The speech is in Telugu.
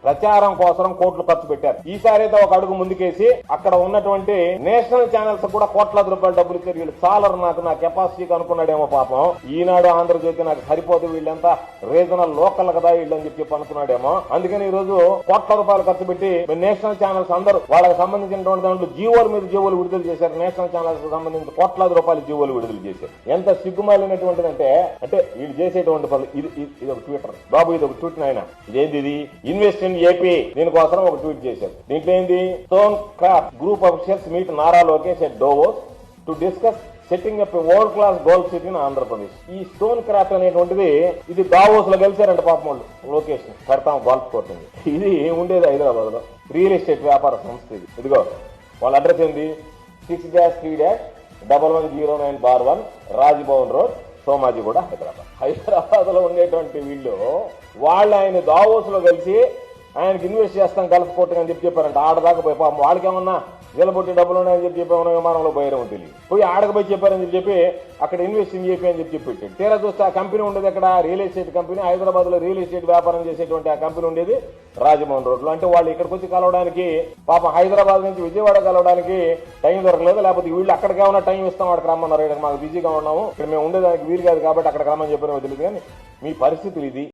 ప్రచారం కోసం కోట్లు ఖర్చు పెట్టారు. ఈసారి అయితే ఒక అడుగు ముందుకేసి అక్కడ ఉన్నటువంటి నేషనల్ ఛానల్స్ కూడా కోట్లాది రూపాయలు డబ్బులు ఇచ్చారు. వీళ్ళు చాలరు నా కెపాసిటీకి అనుకున్నాడేమో పాపం. ఈనాడు ఆంధ్రజ్యోతి నాకు సరిపోదు, వీళ్ళంతా రీజనల్ లోకల్ కదా వీళ్ళని చెప్పి అనుకున్నాడేమో. అందుకని ఈ రోజు కోట్ల రూపాయలు ఖర్చు పెట్టి నేషనల్ ఛానల్స్ అందరూ వాళ్ళకి సంబంధించినటువంటి దాంట్లో జీవోల మీద జీవోలు విడుదల చేశారు. నేషనల్ ఛానల్స్ సంబంధించి కోట్లాది రూపాయలు జీవోలు విడుదల చేశారు. ఎంత సిగ్గుమాలినటువంటిదంటే అంటే వీళ్ళు చేసేటువంటి పనులు. ఇది ఒక ట్విట్టర్ బాబు, ఇది ఒక ట్వీట్ నాయన. ఇదేంది ఇది? ఇన్వెస్ట్ ఇన్ ఏపీ దీనికోసం ఒక ట్వీట్ చేశారు. దీంట్లో ఏంది? Stone Craft Group officials meet Nara Lokesh at Davos to discuss setting up world class gold city in Andhra Pradesh. ఈ స్టోన్ క్రాఫ్ట్ అనేటువంటిది ఇది దావోస్ లో కలిసారంట పాపం వాళ్ళు. లోకేష్ కడతాం గోల్ఫ్ కోర్ట్ ఉంది. ఇది ఉండేది హైదరాబాద్ లో రియల్ ఎస్టేట్ వ్యాపార సంస్థ. ఇదిగో వాళ్ళ అడ్రస్ ఏంది? 6-3-1109-1 రాజ్భవన్ రోడ్, సోమాజిగూడ, హైదరాబాద్ లో ఉండేటువంటి వీళ్ళు ఆయన దావోస్ లో కలిసి ఆయనకి ఇన్వెస్ట్ చేస్తాం గల్ఫ్ కోర్టు అని చెప్పారంట. ఆడదాకా పోయి పాపం వాళ్ళకేమన్నా వీళ్ళబొట్టి డబ్బులు ఉన్నాయని చెప్పి విమానంలో పోయారో తెలియదు. పోయి ఆడకపోయి చెప్పారని చెప్పి అక్కడ ఇన్వెస్టింగ్ చెప్పి అని చెప్పి పెట్టాడు. తీరా చూస్తే ఆ కంపెనీ ఉండేది ఎక్కడ? Real estate company. హైదరాబాద్ లో రియల్ ఎస్టేట్ వ్యాపారం చేసేటువంటి ఆ కంపెనీ ఉండేది రాజమోహన్ రోడ్ లో. అంటే వాళ్ళు ఇక్కడికి వచ్చి కలవడానికి పాపం హైదరాబాద్ నుంచి విజయవాడ కలవడానికి టైం దొరకలేదు. లేకపోతే వీళ్ళు అక్కడికి ఏమన్నా టైం ఇస్తాం అక్కడికి రమ్మన్నారు. ఇక్కడ మాకు బిజీగా ఉన్నాము, ఇక్కడ మేము ఉండేదానికి వీలు కాదు కాబట్టి అక్కడికి రమ్మని చెప్పిన తెలియదు. కానీ మీ పరిస్థితులు ఇది.